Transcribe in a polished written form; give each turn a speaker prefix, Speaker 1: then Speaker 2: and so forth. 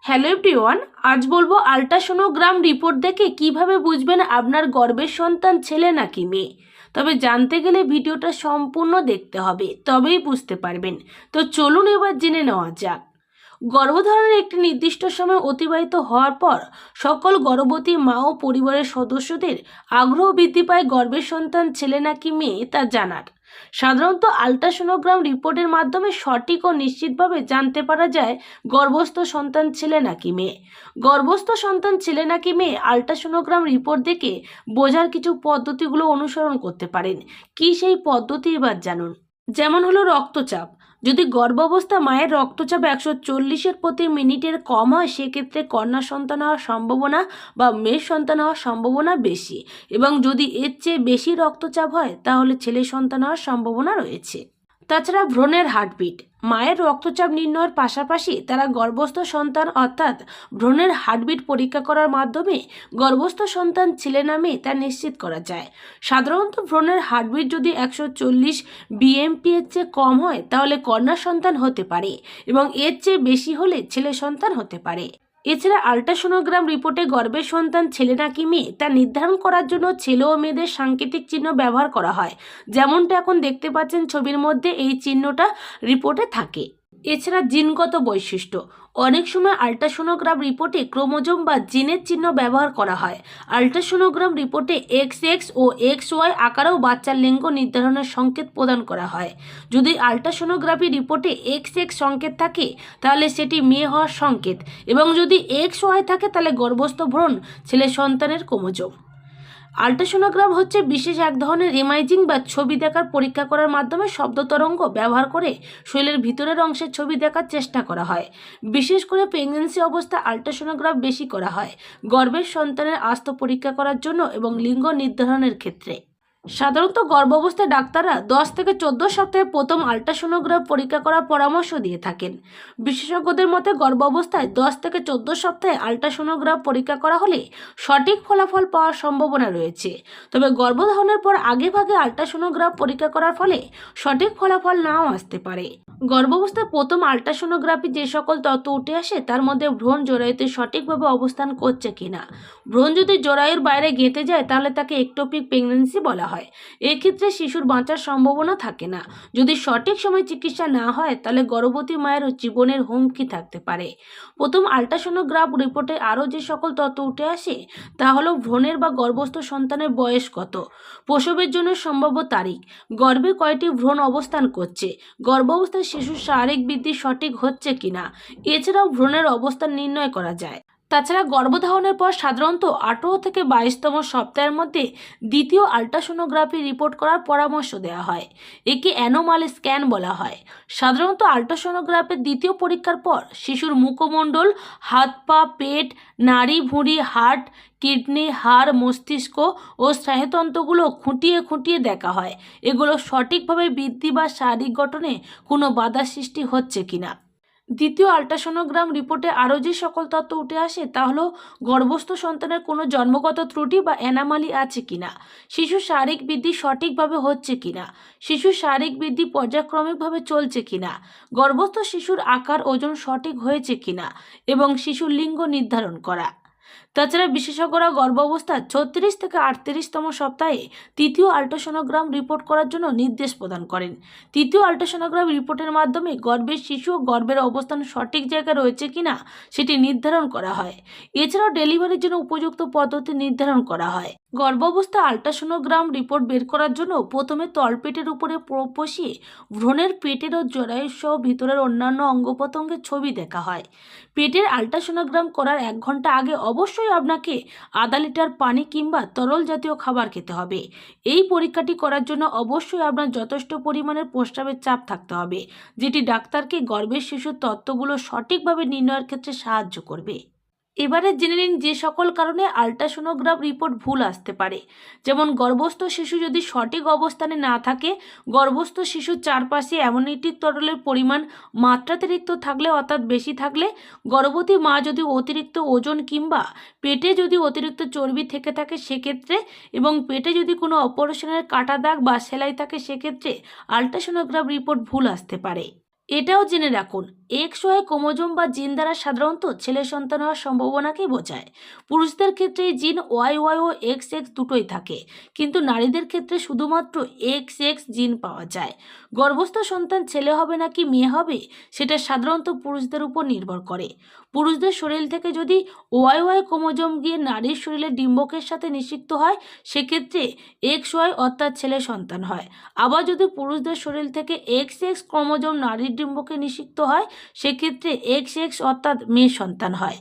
Speaker 1: Hello everyone, আজ বলবো ultrasonogram report দেখে কিভাবে বুঝবেন আপনার গর্ভের সন্তান ছেলে নাকি মেয়ে। তবে জানতে গেলে ভিডিওটা সম্পূর্ণ দেখতে হবে, তবেই বুঝতে পারবেন। তো চলুন এবার জেনে নেওয়া যাক। গর্ভধারণের একটি নির্দিষ্ট সময় অতিবাহিত হওয়ার পর সকল গর্ভবতী মা ও পরিবারের সদস্যদের আগ্রহ বৃদ্ধি পায় গর্ভের সন্তান ছেলে নাকি মেয়ে তা জানার। সাধারণত আল্ট্রাসোনোগ্রাম রিপোর্টের মাধ্যমে সঠিক ও নিশ্চিতভাবে জানতে পারা যায় গর্ভস্থ সন্তান ছেলে নাকি মেয়ে। গর্ভস্থ সন্তান ছেলে নাকি মেয়ে আল্ট্রাসোনোগ্রাম রিপোর্ট দেখে বোঝার কিছু পদ্ধতিগুলো অনুসরণ করতে পারেন। কি সেই পদ্ধতি এবার জানুন। যেমন হলো রক্তচাপ। যদি গর্ভাবস্থা মায়ের রক্তচাপ 140-এর প্রতি মিনিটের কম হয়, সেক্ষেত্রে কন্যা সন্তান হওয়ার সম্ভাবনা বা মেয়ে সন্তান হওয়ার সম্ভাবনা বেশি, এবং যদি এর চেয়ে বেশি রক্তচাপ হয় তাহলে ছেলে সন্তান হওয়ার সম্ভাবনা রয়েছে। তাছাড়া ভ্রূণের হার্টবিট। মায়ের রক্তচাপ নির্ণয়ের পাশাপাশি তারা গর্ভস্থ সন্তান অর্থাৎ ভ্রূণের হার্টবিট পরীক্ষা করার মাধ্যমে গর্ভস্থ সন্তান ছেলে না মেয়ে তা নিশ্চিত করা যায়। সাধারণত ভ্রূণের হার্টবিট যদি 140 বিএমপি এর চেয়ে কম হয় তাহলে কন্যা সন্তান হতে পারে, এবং এর চেয়ে বেশি হলে ছেলে সন্তান হতে পারে। এছাড়া আল্ট্রাসোনোগ্রাম রিপোর্টে গর্ভের সন্তান ছেলে নাকি মেয়ে তা নির্ধারণ করার জন্য ছেলে ও মেয়েদের সাংকেতিক চিহ্ন ব্যবহার করা হয়, যেমনটা এখন দেখতে পাচ্ছেন ছবির মধ্যে এই চিহ্নটা রিপোর্টে থাকে। এছাড়া জিনগত বৈশিষ্ট্য। অনেক সময় আল্ট্রাসোনোগ্রাম রিপোর্টে ক্রোমোজোম বা জিনের চিহ্ন ব্যবহার করা হয়। আল্ট্রাসোনোগ্রাম রিপোর্টে XX ও XY আকারেও বাচ্চার লিঙ্গ নির্ধারণের সংকেত প্রদান করা হয়। যদি আল্ট্রাসোনোগ্রাফি রিপোর্টে XX সংকেত থাকে তাহলে সেটি মেয়ে হওয়ার সংকেত, এবং যদি XY থাকে তাহলে গর্ভস্থ ভ্রূণ ছেলে সন্তানের ক্রোমোজোম। আল্ট্রাসোনোগ্রাম হচ্ছে বিশেষ এক ধরনের ইমেজিং বা ছবি দেখার পরীক্ষা করার মাধ্যমে শব্দ তরঙ্গ ব্যবহার করে শরীরের ভিতরের অংশের ছবি দেখার চেষ্টা করা হয়। বিশেষ করে প্রেগন্যান্সি অবস্থায় আল্ট্রাসোনোগ্রাম বেশি করা হয়, গর্ভের সন্তানের আস্ত পরীক্ষা করার জন্য এবং লিঙ্গ নির্ধারণের ক্ষেত্রে। সাধারণত গর্ভাবস্থায় ডাক্তাররা 10 থেকে 14 সপ্তাহে প্রথম আল্ট্রাসোনোগ্রাম পরীক্ষা করার পরামর্শ দিয়ে থাকেন। বিশেষজ্ঞদের মতে গর্ভাবস্থায় 10 থেকে 14 সপ্তাহে আল্ট্রাসোনোগ্রাম পরীক্ষা করা হলে সঠিক ফলাফল পাওয়ার সম্ভাবনা রয়েছে। তবে গর্ভধারণের পর আগেভাগে আল্ট্রাসোনোগ্রাম পরীক্ষা করার ফলে সঠিক ফলাফল নাও আসতে পারে। গর্ভাবস্থায় প্রথম আল্ট্রাসোনোগ্রাফি যে সকল তথ্য উঠে আসে তার মধ্যে ভ্রূণ জরায়ুতে সঠিকভাবে অবস্থান করছে কিনা। ভ্রূণ যদি জরায়ুর বাইরে গেঁথে যায় তাহলে তাকে একটোপিক প্রেগন্যান্সি বলা হয়। এক্ষেত্রে শিশুর বাঁচার সম্ভাবনা থাকে না। যদি সঠিক সময় চিকিৎসা না হয় তাহলে গর্ভবতী মায়ের জীবনের হুমকি থাকতে পারে। প্রথম আল্ট্রাসোনোগ্রাফ রিপোর্টে আরও যে সকল তথ্য উঠে আসে তা হলো ভ্রূণের বা গর্ভস্থ সন্তানের বয়স কত, প্রসবের জন্য সম্ভাব্য তারিখ, গর্ভে কয়টি ভ্রূণ অবস্থান করছে, গর্ভাবস্থায় শিশুর শারীরিক বৃদ্ধি সঠিক হচ্ছে কিনা। এছাড়াও ভ্রূণের অবস্থান নির্ণয় করা যায়। তাছাড়া গর্ভধারণের পর সাধারণত 18 থেকে 22তম সপ্তাহের মধ্যে দ্বিতীয় আল্ট্রাসোনোগ্রাফি রিপোর্ট করার পরামর্শ দেওয়া হয়। একে অ্যানোমালি স্ক্যান বলা হয়। সাধারণত আল্ট্রাসোনোগ্রাফির দ্বিতীয় পরীক্ষার পর শিশুর মুখমণ্ডল, হাত পা, পেট, নাড়ি ভুঁড়ি, হার্ট, কিডনি, হাড়, মস্তিষ্ক ও স্নায়ুতন্ত্রগুলো খুঁটিয়ে খুঁটিয়ে দেখা হয়। এগুলো সঠিকভাবে বৃদ্ধি বা শারীরিক গঠনে কোনো বাধা সৃষ্টি হচ্ছে কিনা। দ্বিতীয় আল্ট্রাসোনোগ্রাম রিপোর্টে আরও যে সকল তথ্য উঠে আসে তা হলো গর্ভস্থ সন্তানের কোনো জন্মগত ত্রুটি বা অ্যানামালি আছে কিনা, শিশুর শারীরিক বৃদ্ধি সঠিকভাবে হচ্ছে কিনা, শিশুর শারীরিক বৃদ্ধি পর্যায়ক্রমিকভাবে চলছে কিনা, গর্ভস্থ শিশুর আকার ওজন সঠিক হয়েছে কিনা, এবং শিশুর লিঙ্গ নির্ধারণ করা। তাছাড়া বিশেষজ্ঞরা গর্ভাবস্থার 36 থেকে 38তম সপ্তাহে তৃতীয় আল্ট্রাসোনোগ্রাম রিপোর্ট করার জন্য নির্দেশ প্রদান করেন। তৃতীয় আল্ট্রাসোনোগ্রাম রিপোর্টের মাধ্যমে গর্ভের শিশু ও গর্ভের অবস্থান সঠিক জায়গায় রয়েছে কিনা সেটি নির্ধারণ করা হয়। এছাড়াও ডেলিভারির জন্য উপযুক্ত পদ্ধতি নির্ধারণ করা হয়। গর্ভাবস্থা আল্ট্রাসোনোগ্রাম রিপোর্ট বের করার জন্য প্রথমে তলপেটের উপরে প্রোব বসিয়ে ভ্রূণের পেটের ও জরায়ু সহ ভিতরের অন্যান্য অঙ্গ প্রত্যঙ্গের ছবি দেখা হয়। পেটের আল্ট্রাসোনোগ্রাম করার 1 ঘন্টা আগে অবশ্যই আপনাকে আধা লিটার পানি কিংবা তরল জাতীয় খাবার খেতে হবে। এই পরীক্ষাটি করার জন্য অবশ্যই আপনার যথেষ্ট পরিমাণের প্রস্রাবের চাপ থাকতে হবে, যেটি ডাক্তারকে গর্ভের শিশুর তথ্যগুলো সঠিকভাবে নির্ণয়ের ক্ষেত্রে সাহায্য করবে। এবারে জেনে নিন যে সকল কারণে আল্ট্রাসোনোগ্রাম রিপোর্ট ভুল আসতে পারে। যেমন গর্ভস্থ শিশু যদি সঠিক অবস্থানে না থাকে, গর্ভস্থ শিশুর চারপাশে অ্যামনিটিক তরলের পরিমাণ মাত্রাতিরিক্ত থাকলে অর্থাৎ বেশি থাকলে, গর্ভবতী মা যদি অতিরিক্ত ওজন কিংবা পেটে যদি অতিরিক্ত চর্বি থেকে থাকে সেক্ষেত্রে, এবং পেটে যদি কোনো অপারেশনের কাটা দাগ বা সেলাই থাকে সেক্ষেত্রে আল্ট্রাসোনোগ্রাম রিপোর্ট ভুল আসতে পারে। এটাও জেনে রাখুন, এক্স ওয়াই ক্রোমোজোম বা জিন দ্বারা সাধারণত ছেলে সন্তান হওয়ার সম্ভাবনাকেই বোঝায়। পুরুষদের ক্ষেত্রে এই জিন ওয়াই ওয়াই ও এক্স এক্স দুটোই থাকে, কিন্তু নারীদের ক্ষেত্রে শুধুমাত্র এক্স এক্স জিন পাওয়া যায়। গর্ভস্থ সন্তান ছেলে হবে নাকি মেয়ে হবে সেটা সাধারণত পুরুষদের উপর নির্ভর করে। পুরুষদের শরীর থেকে যদি ওয়াই ওয়াই ক্রোমোজোম গিয়ে নারীর শরীরে ডিম্বকের সাথে নিষিক্ত হয়, সেক্ষেত্রে এক্স ওয়াই অর্থাৎ ছেলে সন্তান হয়। আবার যদি পুরুষদের শরীর থেকে এক্স এক্স ক্রোমোজোম নারীর ডিম্বকে নিষিক্ত হয়, সেক্ষেত্রে এক্স এক্স অর্থাৎ মেয়ে সন্তান হয়।